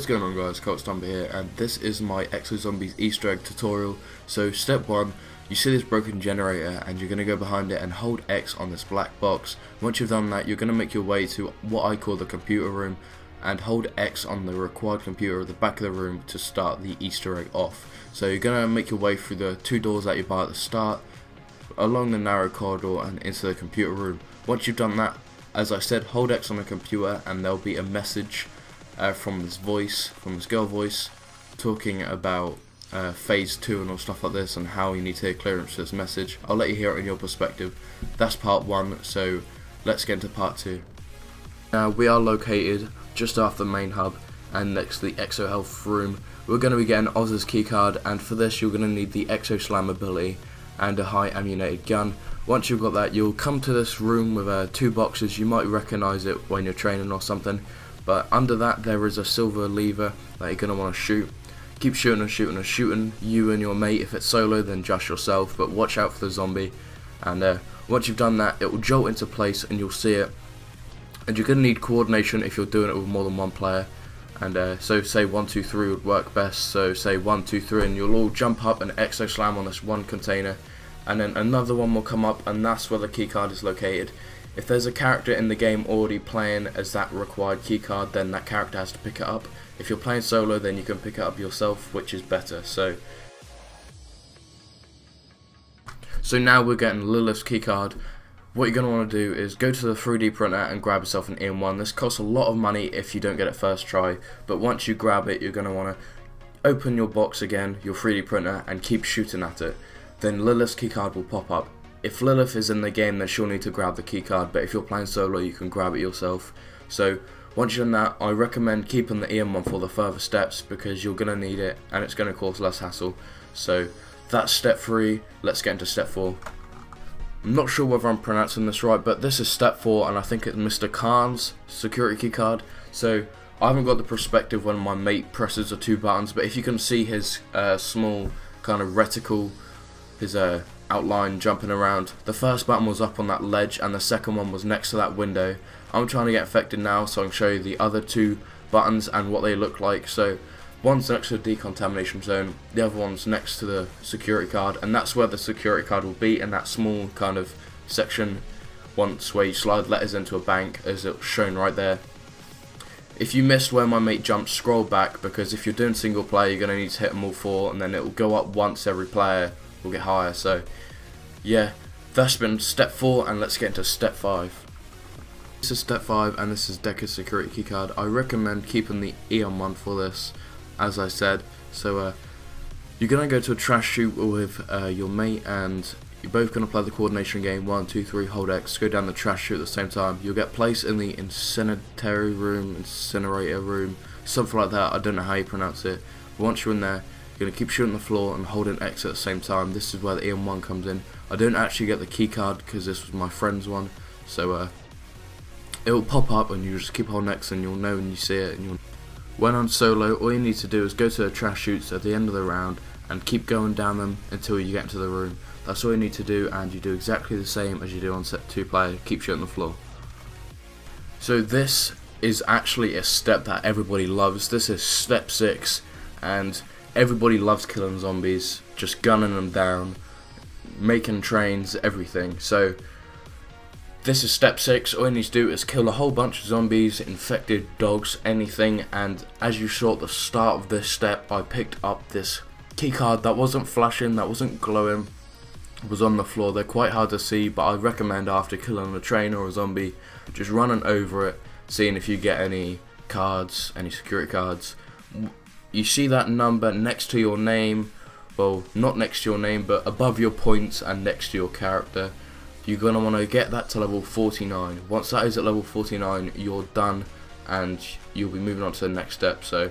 What's going on, guys? Exo here, and this is my Exo Zombies Easter egg tutorial. So step 1, you see this broken generator and you're going to go behind it and hold X on this black box. Once you've done that, you're going to make your way to what I call the computer room and hold X on the required computer at the back of the room to start the Easter egg off. So you're going to make your way through the 2 doors that you buy at the start, along the narrow corridor and into the computer room. Once you've done that, as I said, hold X on the computer and there'll be a message from this girl voice, talking about phase 2 and all stuff like this and how you need to get clearance to this message. I'll let you hear it in your perspective. That's part 1, so let's get into part 2. Now we are located just after the main hub and next to the Exo Health room. We're going to be getting Oz's keycard, and for this you're going to need the Exo Slam ability and a high ammunited gun. Once you've got that, you'll come to this room with 2 boxes. You might recognise it when you're training or something, but under that there is a silver lever that you're going to want to shoot. Keep shooting and shooting and shooting, you and your mate. If it's solo, then just yourself, but watch out for the zombie. And once you've done that, it will jolt into place and you'll see it. And you're going to need coordination if you're doing it with more than one player. And so say 1, 2, 3 would work best. So say 1, 2, 3 and you'll all jump up and Exo Slam on this one container, and then another one will come up, and that's where the keycard is located. If there's a character in the game already playing as that required keycard, then that character has to pick it up. If you're playing solo, then you can pick it up yourself, which is better. So now we're getting Lilith's keycard. What you're going to want to do is go to the 3D printer and grab yourself an EM1. This costs a lot of money if you don't get it first try, but once you grab it, you're going to want to open your box again, your 3D printer, and keep shooting at it. Then Lilith's keycard will pop up. If Lilith is in the game, then she'll need to grab the keycard, but if you're playing solo, you can grab it yourself. So once you've done that, I recommend keeping the EM1 for the further steps because you're going to need it and it's going to cause less hassle. So that's step 3. Let's get into step 4. I'm not sure whether I'm pronouncing this right, but this is step 4, and I think it's Mr. Khan's security keycard. So I haven't got the perspective when my mate presses the 2 buttons, but if you can see his small kind of reticle, his outline jumping around, the first button was up on that ledge and the second one was next to that window. I'm trying to get infected now so I can show you the other 2 buttons and what they look like. So one's next to the decontamination zone, the other one's next to the security card, and that's where the security card will be, in that small kind of section once where you slide letters into a bank, as it's shown right there. If you missed where my mate jumped, scroll back, because if you're doing single player you're going to need to hit them all 4 and then it will go up once every player will get higher. So yeah, that's been step 4, and let's get into step 5. This is step 5 and this is Decker's security keycard. I recommend keeping the EM1 for this, as I said. So you're going to go to a trash chute with your mate, and you're both going to play the coordination game, 1, 2, 3, hold X, go down the trash chute at the same time. You'll get placed in the incinerator room, something like that. I don't know how you pronounce it. But once you're in there, you're going to keep shooting the floor and holding X at the same time. This is where the EM1 comes in. I don't actually get the keycard because this was my friend's one, so it will pop up and you just keep holding X and you'll know when you see it. And when on solo, all you need to do is go to the trash chutes at the end of the round and keep going down them until you get into the room. That's all you need to do, and you do exactly the same as you do on set 2 player. Keep shooting the floor. So this is actually a step that everybody loves. This is step 6, and everybody loves killing zombies, just gunning them down, making trains, everything. So this is step 6. All you need to do is kill a whole bunch of zombies, infected dogs, anything. And as you saw at the start of this step, I picked up this keycard that wasn't flashing, that wasn't glowing, was on the floor. They're quite hard to see, but I recommend after killing a train or a zombie, just running over it, seeing if you get any cards, any security cards. You see that number next to your name, well, not next to your name, but above your points and next to your character. You're going to want to get that to level 49. Once that is at level 49, you're done and you'll be moving on to the next step. So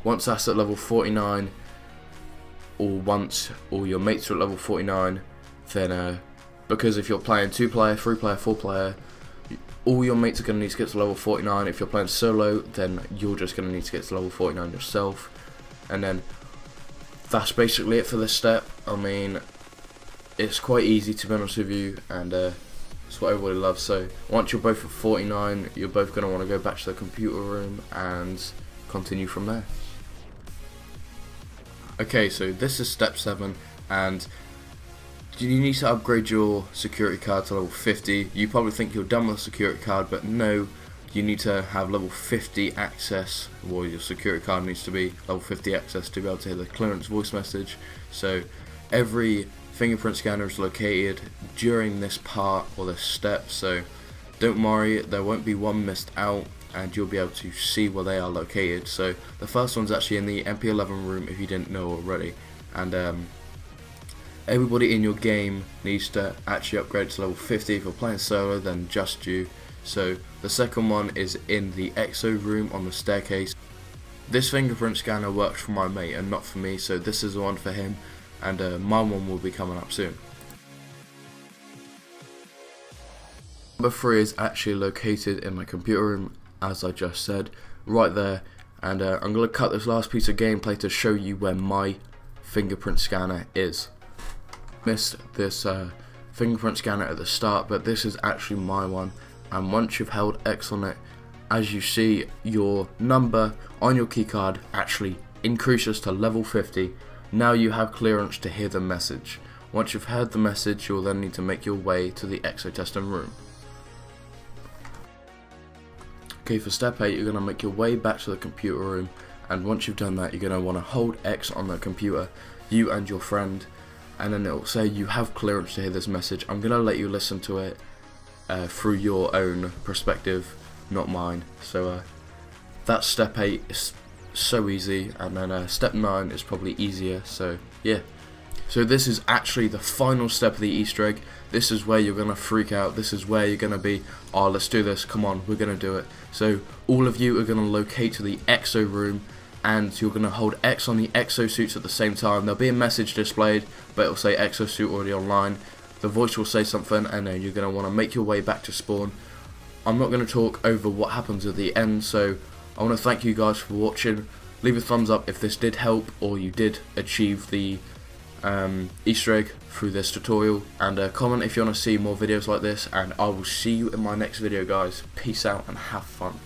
once that's at level 49, or once all your mates are at level 49, then because if you're playing 2 player, 3 player, 4 player, all your mates are going to need to get to level 49. If you're playing solo, then you're just going to need to get to level 49 yourself. And then that's basically it for this step. I mean, it's quite easy to be honest with you, and it's what everybody loves. So once you're both at 49, you're both going to want to go back to the computer room and continue from there. Okay, so this is step 7, and you need to upgrade your security card to level 50. You probably think you're done with the security card, but no, you need to have level 50 access, or your security card needs to be level 50 access to be able to hear the clearance voice message. So every fingerprint scanner is located during this part or this step, so don't worry, there won't be one missed out, and you'll be able to see where they are located. So the first one's actually in the MP11 room, if you didn't know already, and everybody in your game needs to actually upgrade to level 50. If you're playing solo, then just you. So the second one is in the Exo room on the staircase. This fingerprint scanner works for my mate and not for me, so this is the one for him, and my one will be coming up soon. Number 3 is actually located in my computer room, as I just said, right there, and I'm going to cut this last piece of gameplay to show you where my fingerprint scanner is. Missed this fingerprint scanner at the start, but this is actually my one, and once you've held X on it, as you see, your number on your keycard actually increases to level 50. Now you have clearance to hear the message. Once you've heard the message, you'll then need to make your way to the Exo testing room. Okay, for step 8, you're going to make your way back to the computer room, and once you've done that, you're going to want to hold X on the computer, you and your friend, and then it will say you have clearance to hear this message. I'm going to let you listen to it through your own perspective, not mine. So that's step 8. It's so easy, and then step 9 is probably easier, so yeah. So this is actually the final step of the Easter egg. This is where you're going to freak out. This is where you're going to be, oh, let's do this, come on, we're going to do it. So all of you are going to locate to the Exo room, and you're going to hold X on the Exo suits at the same time. There'll be a message displayed, but it'll say Exo suit already online. The voice will say something, and then you're going to want to make your way back to spawn. I'm not going to talk over what happens at the end, so I want to thank you guys for watching. Leave a thumbs up if this did help, or you did achieve the Easter egg through this tutorial, and comment if you want to see more videos like this, and I will see you in my next video, guys. Peace out and have fun.